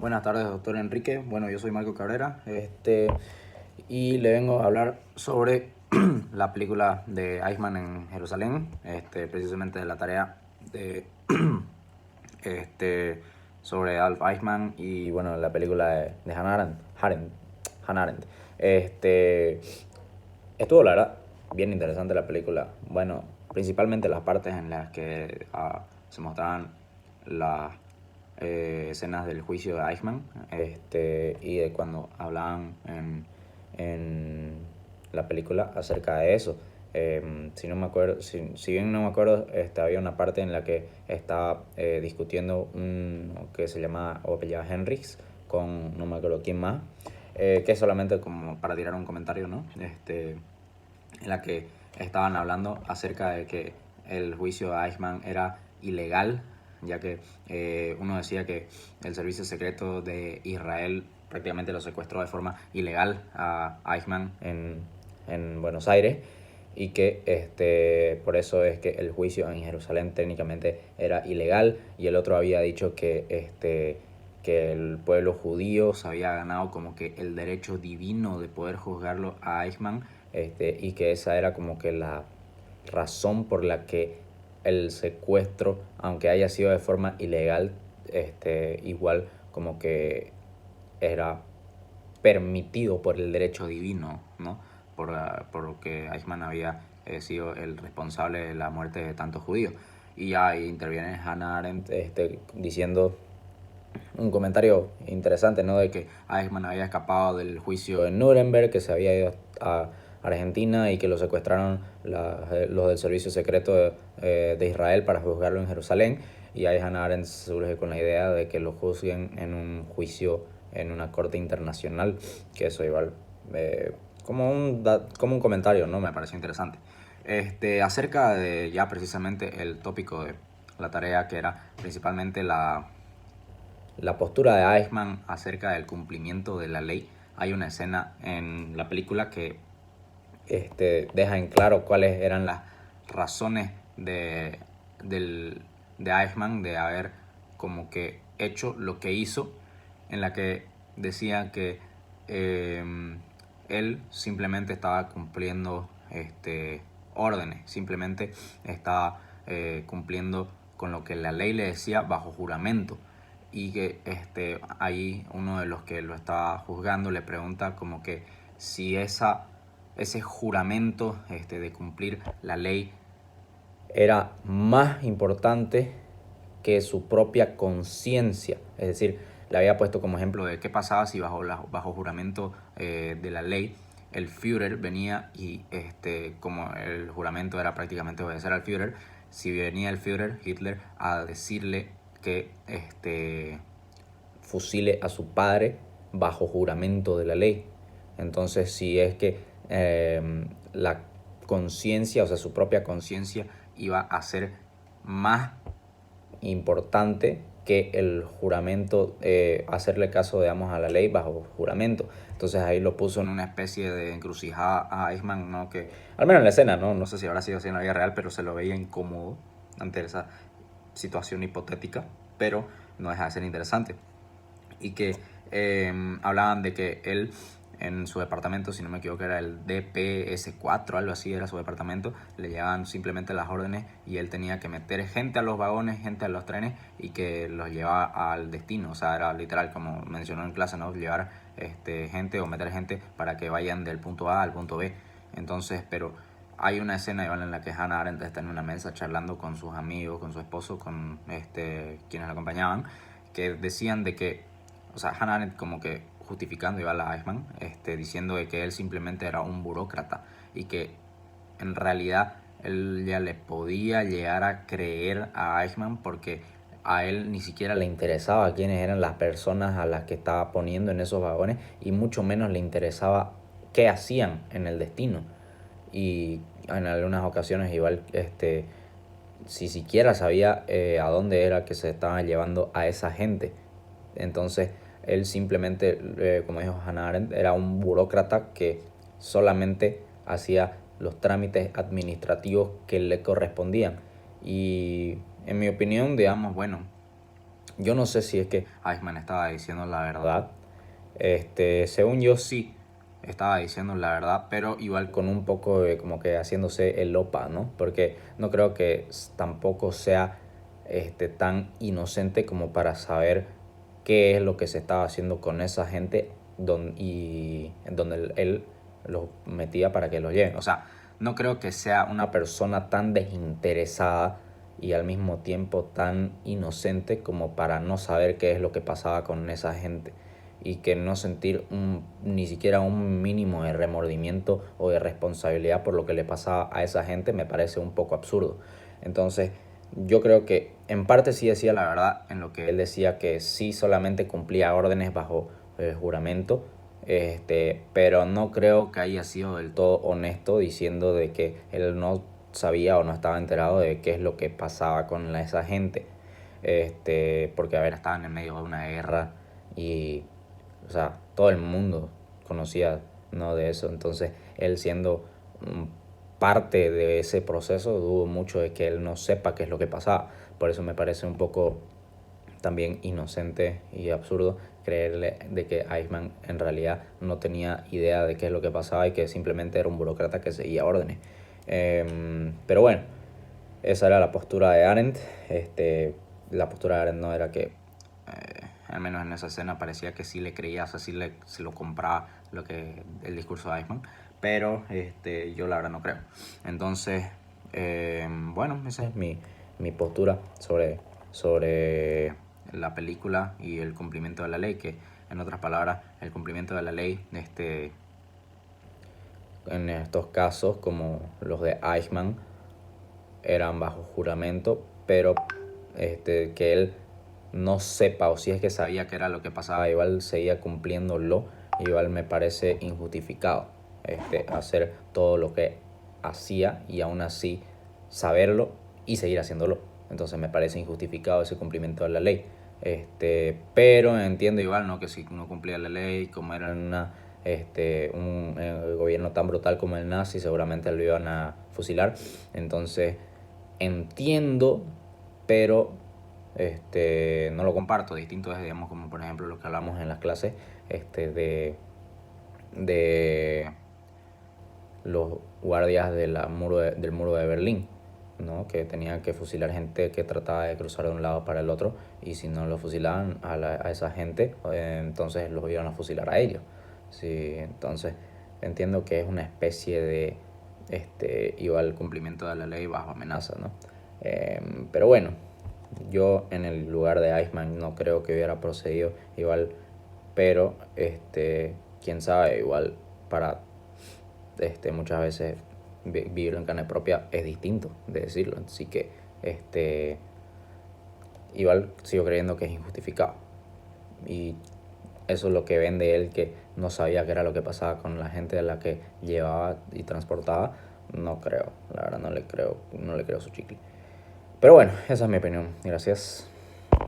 Buenas tardes, doctor Enrique. Bueno, yo soy Marco Cabrera, y le vengo a hablar sobre la película de Eichmann en Jerusalén, precisamente de la tarea de este, sobre Adolf Eichmann y bueno, la película de Hannah Arendt. Estuvo, la verdad, bien interesante la película. Bueno, principalmente las partes en las que se mostraban las escenas del juicio de Eichmann, y de cuando hablaban en la película acerca de eso. Si no me acuerdo, si bien no me acuerdo, había una parte en la que estaba discutiendo un que se llama o apellida Henrichs con no me acuerdo quién más, que es solamente como para tirar un comentario, ¿no? En la que estaban hablando acerca de que el juicio de Eichmann era ilegal, ya que uno decía que el servicio secreto de Israel prácticamente lo secuestró de forma ilegal a Eichmann en Buenos Aires, y que por eso es que el juicio en Jerusalén técnicamente era ilegal, y el otro había dicho que el pueblo judío se había ganado como que el derecho divino de poder juzgarlo a Eichmann, y que esa era como que la razón por la que el secuestro, aunque haya sido de forma ilegal, igual como que era permitido por el derecho divino, ¿no? Por lo que Eichmann había sido el responsable de la muerte de tantos judíos. Y ya ahí interviene Hannah Arendt, diciendo un comentario interesante, ¿no? De que Eichmann había escapado del juicio en Nuremberg, que se había ido a Argentina y que lo secuestraron los del servicio secreto de Israel para juzgarlo en Jerusalén. Y ahí Hannah Arendt surge con la idea de que lo juzguen en un juicio en una corte internacional, que eso igual, como un comentario, ¿no? Me pareció interesante. Acerca de ya precisamente el tópico de la tarea, que era principalmente la postura de Eichmann acerca del cumplimiento de la ley. Hay una escena en la película que deja en claro cuáles eran las razones de Eichmann de haber como que hecho lo que hizo, en la que decía que él simplemente estaba cumpliendo órdenes, simplemente estaba cumpliendo con lo que la ley le decía bajo juramento. Y que ahí uno de los que lo estaba juzgando le pregunta como que si ese juramento de cumplir la ley era más importante que su propia conciencia. Es decir, le había puesto como ejemplo de qué pasaba si bajo juramento de la ley el Führer venía y como el juramento era prácticamente obedecer al Führer, si venía el Führer, Hitler, a decirle que fusile a su padre bajo juramento de la ley. Entonces, si es que la conciencia, o sea, su propia conciencia, iba a ser más importante que el juramento, hacerle caso, digamos, a la ley bajo juramento. Entonces ahí lo puso en una especie de encrucijada a Eichmann, ¿no? Que, al menos en la escena, ¿no? No sé si habrá sido así en la vida real, pero se lo veía incómodo ante esa situación hipotética, pero no deja de ser interesante. Y que hablaban de que él en su departamento, si no me equivoco era el DPS4, algo así era su departamento, le llevaban simplemente las órdenes y él tenía que meter gente a los vagones, gente a los trenes, y que los llevaba al destino. O sea, era literal, como mencionó en clase, ¿no? Llevar gente o meter gente para que vayan del punto A al punto B. Entonces, pero hay una escena igual en la que Hannah Arendt está en una mesa charlando con sus amigos, con su esposo, con quienes la acompañaban, que decían de que, o sea, Hannah Arendt como que justificando igual a Eichmann, diciendo de que él simplemente era un burócrata y que en realidad él ya le podía llegar a creer a Eichmann porque a él ni siquiera le interesaba quiénes eran las personas a las que estaba poniendo en esos vagones, y mucho menos le interesaba qué hacían en el destino. Y en algunas ocasiones igual si siquiera sabía a dónde era que se estaban llevando a esa gente. Entonces él simplemente, como dijo Hannah Arendt, era un burócrata que solamente hacía los trámites administrativos que le correspondían. Y en mi opinión, digamos, bueno, Yo no sé si es que Iceman estaba diciendo la verdad. Según yo sí estaba diciendo la verdad, pero igual con un poco de como que haciéndose el lopa, ¿no? Porque no creo que tampoco sea tan inocente como para saber qué es lo que se estaba haciendo con esa gente y en donde él los metía para que los lleven. O sea, no creo que sea una persona tan desinteresada y al mismo tiempo tan inocente como para no saber qué es lo que pasaba con esa gente y que no sentir ni siquiera un mínimo de remordimiento o de responsabilidad por lo que le pasaba a esa gente me parece un poco absurdo. Entonces, yo creo que en parte sí decía la verdad en lo que él decía que sí solamente cumplía órdenes bajo juramento, pero no creo que haya sido del todo honesto diciendo de que él no sabía o no estaba enterado de qué es lo que pasaba con esa gente. Porque, a ver, estaban en medio de una guerra y, o sea, todo el mundo conocía, ¿no?, de eso. Entonces, él siendo parte de ese proceso, dudo mucho de que él no sepa qué es lo que pasaba. Por eso me parece un poco también inocente y absurdo creerle de que Iceman en realidad no tenía idea de qué es lo que pasaba y que simplemente era un burócrata que seguía órdenes. Pero bueno, esa era la postura de Arendt. La postura de Arendt no era que, al menos en esa escena, parecía que sí le creía, o sea, se lo compraba el discurso de Eichmann, pero yo la verdad no creo. Entonces, bueno, esa es mi postura sobre la película y el cumplimiento de la ley, que en otras palabras, el cumplimiento de la ley, en estos casos, como los de Eichmann, eran bajo juramento, pero que él no sepa, o si es que sabía que era lo que pasaba, igual seguía cumpliéndolo, igual me parece injustificado hacer todo lo que hacía y aún así saberlo y seguir haciéndolo. Entonces me parece injustificado ese cumplimiento de la ley. Pero entiendo igual, ¿no?, que si uno cumplía la ley, como era un gobierno tan brutal como el nazi, seguramente lo iban a fusilar. Entonces entiendo, pero no lo comparto. Distinto es, digamos, como por ejemplo lo que hablamos en las clases de los guardias del muro de Berlín, ¿no?, que tenían que fusilar gente que trataba de cruzar de un lado para el otro, y si no lo fusilaban a esa gente, entonces los iban a fusilar a ellos. Sí, entonces entiendo que es una especie de igual cumplimiento de la ley bajo amenaza, ¿no? Pero bueno, yo en el lugar de Iceman no creo que hubiera procedido igual, pero quién sabe, igual para muchas veces vivirlo en carne propia es distinto de decirlo. Así que igual sigo creyendo que es injustificado. Y eso es lo que vende él, que no sabía qué era lo que pasaba con la gente de la que llevaba y transportaba. No creo, la verdad no le creo su chicle. Pero bueno, esa es mi opinión. Gracias.